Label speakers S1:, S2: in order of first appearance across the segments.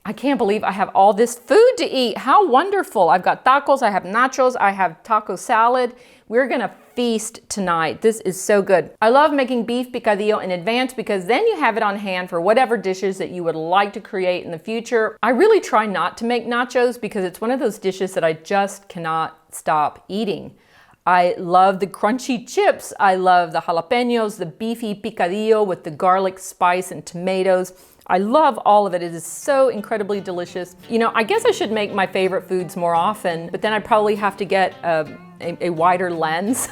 S1: I can't believe I have all this food to eat. How wonderful. I've got tacos, I have nachos, I have taco salad. We're gonna feast tonight. This is so good. I love making beef picadillo in advance because then you have it on hand for whatever dishes that you would like to create in the future. I really try not to make nachos because it's one of those dishes that I just cannot stop eating. I love the crunchy chips. I love the jalapenos, the beefy picadillo with the garlic, spice, and tomatoes. I love all of it. It is so incredibly delicious. You know, I guess I should make my favorite foods more often, but then I'd probably have to get a wider lens.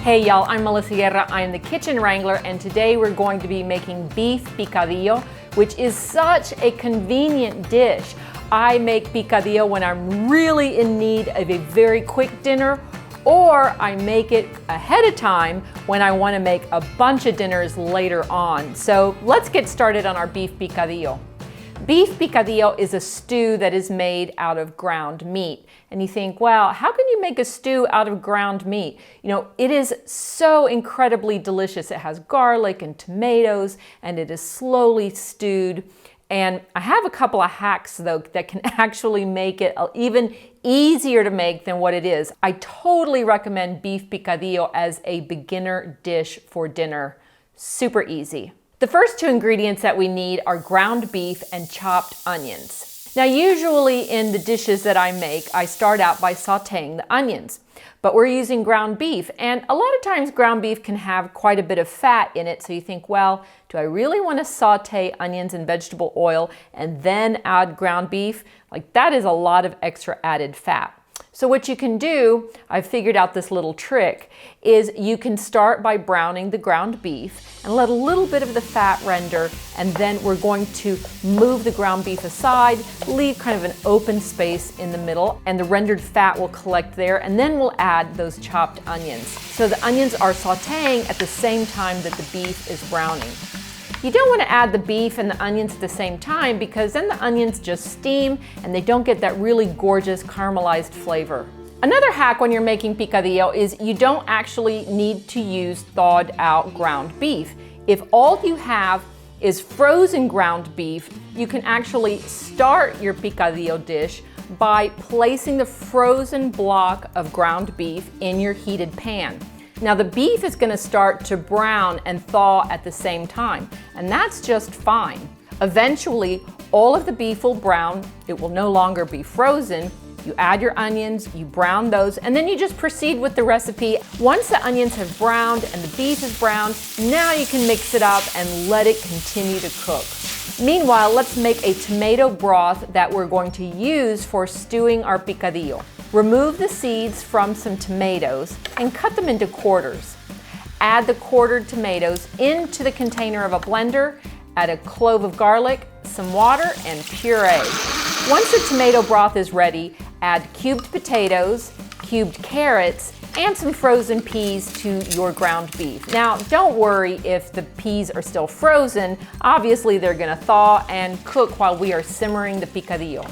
S1: Hey y'all, I'm Melissa Guerra. I'm the Kitchen Wrangler, and today we're going to be making beef picadillo, which is such a convenient dish. I make picadillo when I'm really in need of a very quick dinner, or I make it ahead of time when I want to make a bunch of dinners later on. So let's get started on our beef picadillo. Beef picadillo is a stew that is made out of ground meat. And you think, wow, how can you make a stew out of ground meat? You know, it is so incredibly delicious. It has garlic and tomatoes, and it is slowly stewed. And I have a couple of hacks though that can actually make it even easier to make than what it is. I totally recommend beef picadillo as a beginner dish for dinner. Super easy. The first two ingredients that we need are ground beef and chopped onions. Now, usually in the dishes that I make, I start out by sauteing the onions, but we're using ground beef, and a lot of times ground beef can have quite a bit of fat in it, so you think, well, do I really want to saute onions in vegetable oil and then add ground beef? Like, that is a lot of extra added fat. So what you can do, I've figured out this little trick, is you can start by browning the ground beef and let a little bit of the fat render, and then we're going to move the ground beef aside, leave kind of an open space in the middle, and the rendered fat will collect there, and then we'll add those chopped onions. So the onions are sauteing at the same time that the beef is browning. You don't want to add the beef and the onions at the same time because then the onions just steam and they don't get that really gorgeous caramelized flavor. Another hack when you're making picadillo is you don't actually need to use thawed out ground beef. If all you have is frozen ground beef, you can actually start your picadillo dish by placing the frozen block of ground beef in your heated pan. Now the beef is going to start to brown and thaw at the same time, and that's just fine. Eventually, all of the beef will brown. It will no longer be frozen. You add your onions, you brown those, and then you just proceed with the recipe. Once the onions have browned and the beef is browned, now you can mix it up and let it continue to cook. Meanwhile, let's make a tomato broth that we're going to use for stewing our picadillo. Remove the seeds from some tomatoes and cut them into quarters. Add the quartered tomatoes into the container of a blender, add a clove of garlic, some water, and puree. Once the tomato broth is ready, add cubed potatoes, cubed carrots, and some frozen peas to your ground beef. Now, don't worry if the peas are still frozen. Obviously, they're gonna thaw and cook while we are simmering the picadillo.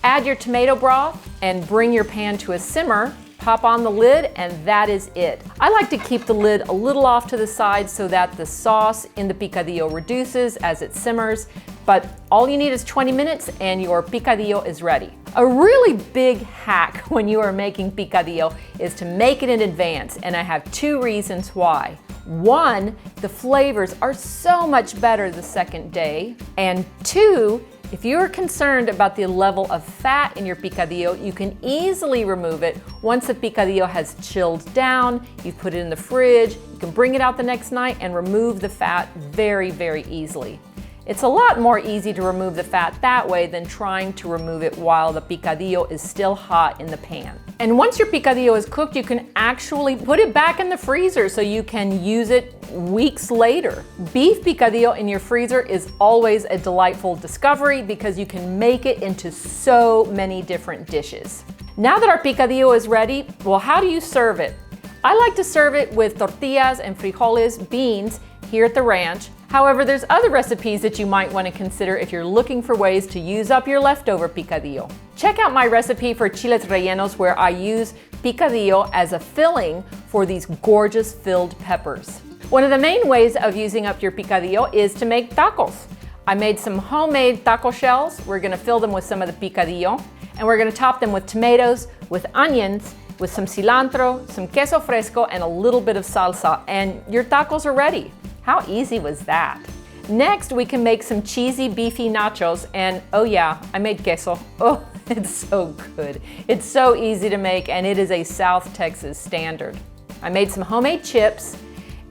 S1: Add your tomato broth and bring your pan to a simmer. Pop on the lid, and that is it. I like to keep the lid a little off to the side so that the sauce in the picadillo reduces as it simmers, but all you need is 20 minutes and your picadillo is ready. A really big hack when you are making picadillo is to make it in advance, and I have two reasons why. One, the flavors are so much better the second day, and two, if you're concerned about the level of fat in your picadillo, you can easily remove it once the picadillo has chilled down. You've put it in the fridge, you can bring it out the next night and remove the fat very, very easily. It's a lot more easy to remove the fat that way than trying to remove it while the picadillo is still hot in the pan. And once your picadillo is cooked, you can actually put it back in the freezer so you can use it weeks later. Beef picadillo in your freezer is always a delightful discovery because you can make it into so many different dishes. Now that our picadillo is ready, well, how do you serve it? I like to serve it with tortillas and frijoles, beans, here at the ranch. However, there's other recipes that you might want to consider if you're looking for ways to use up your leftover picadillo. Check out my recipe for chiles rellenos where I use picadillo as a filling for these gorgeous filled peppers. One of the main ways of using up your picadillo is to make tacos. I made some homemade taco shells. We're gonna fill them with some of the picadillo, and we're gonna top them with tomatoes, with onions, with some cilantro, some queso fresco, and a little bit of salsa, and your tacos are ready. How easy was that? Next, we can make some cheesy, beefy nachos, and oh yeah, I made queso. Oh, it's so good. It's so easy to make, and it is a South Texas standard. I made some homemade chips,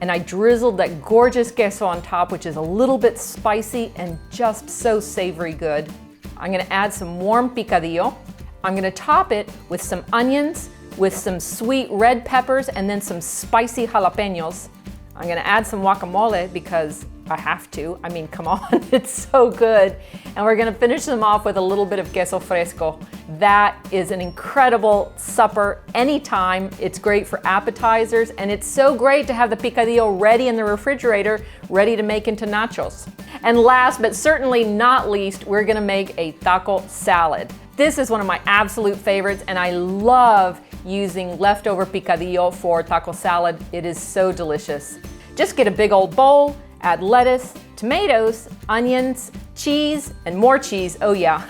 S1: and I drizzled that gorgeous queso on top, which is a little bit spicy and just so savory good. I'm gonna add some warm picadillo. I'm gonna top it with some onions, with some sweet red peppers, and then some spicy jalapenos. I'm gonna add some guacamole because I have to. I mean, come on, it's so good. And we're gonna finish them off with a little bit of queso fresco. That is an incredible supper anytime. It's great for appetizers, and it's so great to have the picadillo ready in the refrigerator, ready to make into nachos. And last but certainly not least, we're gonna make a taco salad. This is one of my absolute favorites, and I love using leftover picadillo for taco salad. It is so delicious. Just get a big old bowl, add lettuce, tomatoes, onions, cheese, and more cheese. Oh yeah,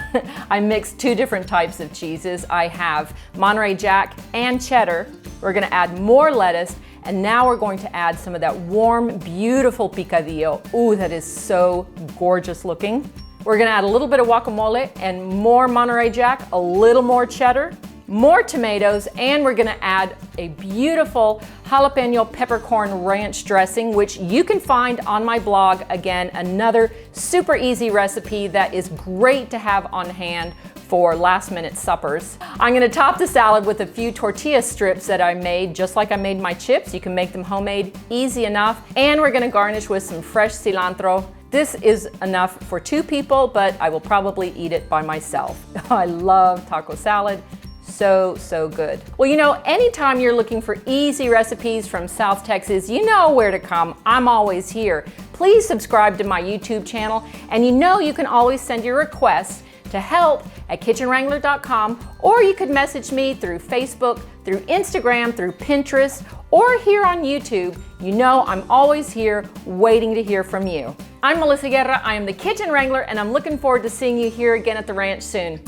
S1: I mixed 2 different types of cheeses. I have Monterey Jack and cheddar. We're gonna add more lettuce, and now we're going to add some of that warm, beautiful picadillo. Ooh, that is so gorgeous looking. We're gonna add a little bit of guacamole and more Monterey Jack, a little more cheddar, more tomatoes, and we're gonna add a beautiful jalapeno peppercorn ranch dressing, which you can find on my blog. Again, another super easy recipe that is great to have on hand for last-minute suppers. I'm gonna top the salad with a few tortilla strips that I made, just like I made my chips. You can make them homemade, easy enough. And we're gonna garnish with some fresh cilantro. This is enough for 2 people, but I will probably eat it by myself. I love taco salad. So good. Well, you know, anytime you're looking for easy recipes from South Texas, you know where to come. I'm always here. Please subscribe to my YouTube channel, and you know you can always send your requests to help@kitchenwrangler.com, or you could message me through Facebook, through Instagram, through Pinterest, or here on YouTube. You know I'm always here waiting to hear from you. I'm Melissa Guerra. I am the Kitchen Wrangler, and I'm looking forward to seeing you here again at the ranch soon.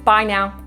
S1: Bye now.